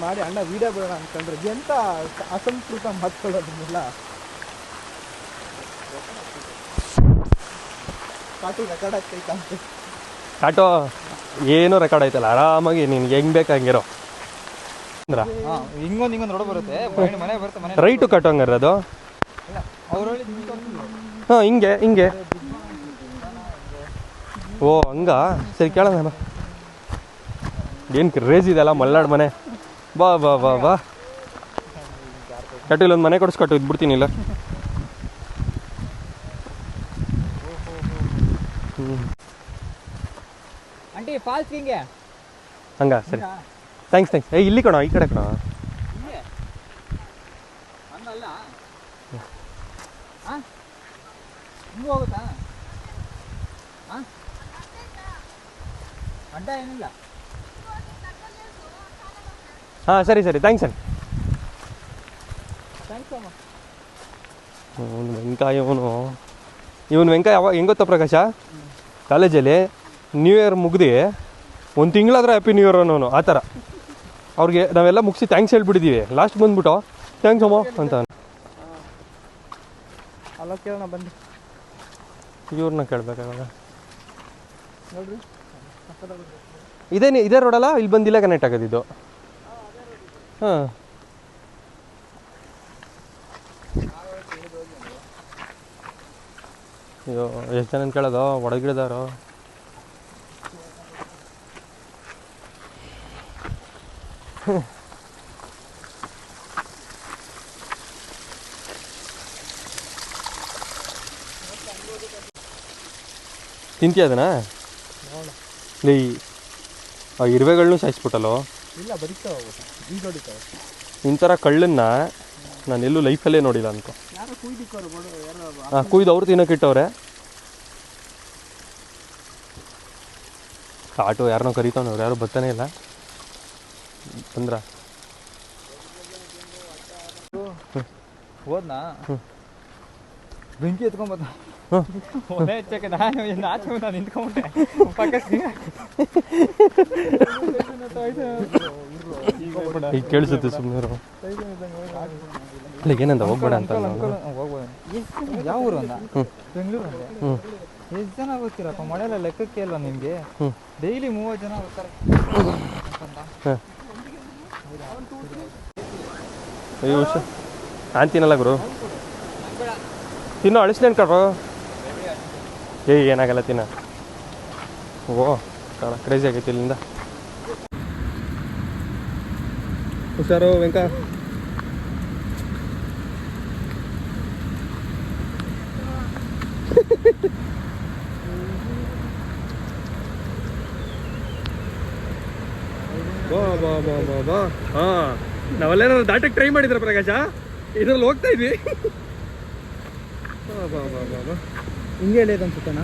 ಮಾಡಿ ಅಣ್ಣ ವಿಡಿಯೋ ಬಿಡೋಣ ಅನ್ಕೊಂಡ್ರೆ ಎಂತ ಅಸಂಸ್ಕೃತ ಮಾತುಗಳನ್ನೆಲ್ಲ ಕಾಟು ರೆಕಾರ್ಡ್ ಆಗ್ತೈತ ಅಂತ. ಕಾಟೋ ಏನೂ ರೆಕಾರ್ಡ್ ಆಯ್ತಲ್ಲ, ಆರಾಮಾಗಿ ನಿನ್ಗೆ ಹೆಂಗ್ ಬೇಕಾಗಿರೋ ಅಂದ್ರ ಹಿಂಗೊಂದು ನೋಡ ಬರುತ್ತೆ ಮನೆ ಬರುತ್ತೆ ಮನೆ ರೈಟು ಕಾಟೋ ಹಂಗಾರ ಅದು. ಅವ್ರು ಹಾಂ ಹಿಂಗೆ ಹಿಂಗೆ. ಓ ಹಂಗ ಸರಿ ಕೇಳೋಣ. ಏನು ಕ್ರೇಜ್ ಇದೆಲ್ಲ ಮಲ್ನಾಡು ಮನೆ. ಬಾ ಬಾ ಬಾ ಬಾ ಕಟ್ಟು ಇಲ್ಲೊಂದು ಮನೆ ಕೊಡಿಸ್ಕೊಟ್ಟು ಇದ್ಬಿಡ್ತೀನಿ ಇಲ್ಲ. ಆಂಟಿ ಫಾಲ್ಸ್ ಹಿಂಗೆ ಹಂಗ ಸರಿ ಥ್ಯಾಂಕ್ಸ್ ಥ್ಯಾಂಕ್ಸ್. ಇಲ್ಲಿ ಕಣೋ, ಈ ಕಡೆ ಕಣೋ. ಹೋಗುತ್ತಾ ಅಡ್ಡ ಏನಿಲ್ಲ. ಹಾಂ ಸರಿ ಸರಿ ಥ್ಯಾಂಕ್ಸ್ ಅಣ್ಣ. ಥ್ಯಾಂಕ್ಸ್ ಅಮ್ಮ. ಇವನು ವೆಂಕಯ್ಯ ಯಾವಾಗ ಹೆಂಗೆ ಗೊತ್ತಾ ಪ್ರಕಾಶ, ಕಾಲೇಜಲ್ಲಿ ನ್ಯೂ ಇಯರ್ ಮುಗ್ದು ಒಂದು ತಿಂಗಳಾದ್ರೆ ಹ್ಯಾಪಿ ನ್ಯೂ ಇಯರ್ ಅನ್ನೋನು ಆ ಥರ. ಅವ್ರಿಗೆ ನಾವೆಲ್ಲ ಮುಗಿಸಿ ಥ್ಯಾಂಕ್ಸ್ ಹೇಳ್ಬಿಟ್ಟಿದ್ದೀವಿ, ಲಾಸ್ಟ್ ಬಂದ್ಬಿಟ್ಟು ಥ್ಯಾಂಕ್ಸ್ ಅಮ್ಮ ಅಂತ. ಅಲ್ಲ ಕೇಳೋಣ ಬನ್ನಿ, ಇವ್ರನ್ನ ಕೇಳ್ಬೇಕಾಗ. ನೋಡ್ರಿ ಇದೇ ರೋಡಲ್ಲ, ಇಲ್ಲಿ ಬಂದಿಲ್ಲ ಕನೆಕ್ಟ್ ಆಗೋದಿದ್ದು. ಹಾಂ ಅಯ್ಯೋ ಎಷ್ಟು ಜನ ಕೇಳೋದು ಒಳಗಿಳಿದಾರೋ. ತಿಂತೀಯ ಅದನ್ನ? ಲೇ ಆ ಇರುವೆಗಳನ್ನೂ ಸಾಯಿಸ್ಬಿಟ್ಟಲ್ಲೋ. ಇಲ್ಲ ಬರೀತಾವ ಈಗ ಹೊಡಿತಾವೆ. ಇಂಥರ ಕಳ್ಳನ್ನ ನಾನು ಎಲ್ಲೂ ಲೈಫಲ್ಲೇ ನೋಡಿಲ್ಲ ಅಂತ. ಯಾರು ಕುಯ್ದಿಕ್ಕವ್ರು ಯಾರು? ಹಾಂ ಕುಯ್ದು ಅವ್ರು ತಿನ್ನೋಕ್ಕಿಟ್ಟವ್ರೆ. ಆಟೋ ಯಾರನ್ನೋ ಕರಿತಾವ್ನವ್ರು, ಯಾರು ಬರ್ತಾನೆ ಇಲ್ಲ. ಅಂದ್ರ ಹೋದ್ನಾ ಬೆಂಕಿ ಎತ್ಕೊಂಬತ್ತ ಒಲೆ ಹೆಚ್ಚಕ್ಕೆ ನಾನು ನಿಂತ್ಕೊಂಬಿಟ್ಟೆ ಈಗ ಕೇಳಿಸುತ್ತೆ ಸುಮ್ಮನೆ. ಇಲ್ಲ ಏನಂದ ಹೋಗ್ಬೇಡ ಅಂತ. ಯಾವ ಊರು ಅಂದ? ಬೆಂಗಳೂರು ಅಂದೆ. ಎಷ್ಟು ಜನ ಗೊತ್ತಿರಪ್ಪ, ಮಳೆಲ್ಲ ಲೆಕ್ಕಕ್ಕೆ ಇಲ್ಲ ನಿಮಗೆ. ಡೈಲಿ 30 ಜನ ಬರ್ತಾರೆ. ಅಯ್ಯೋ ನಾನು ತಿನ್ನಲ್ಲ ಗುರು, ತಿನ್ನೋ ಅಳಿಸ್ನೇನು ಕಟ್ರು. ಏನಾಗಲ್ಲ ತಿನ್ನ. ಓ ಕ್ರೇಜಿ ಆಗೈತಿ ಇಲ್ಲಿಂದ. ಹುಷಾರು ವೆಂಕ. ಬಾ ಬಾ ಬಾ ಬಾ ಬಾ. ಹಾಂ ನಾವೆಲ್ಲೇನಾದ್ರು ದಾಟಕ್ಕೆ ಟ್ರೈ ಮಾಡಿದ್ರೆ ಪ್ರಕಾಶ, ಇದ್ರಲ್ಲಿ ಹೋಗ್ತಾ ಇದ್ವಿ. ಬಾ ಬಾ ಬಾ ಬಾ ಬಾ ಹಿಂಗೆ ಹೇಳಿದ ಅನ್ಸುತ್ತಣ್ಣ.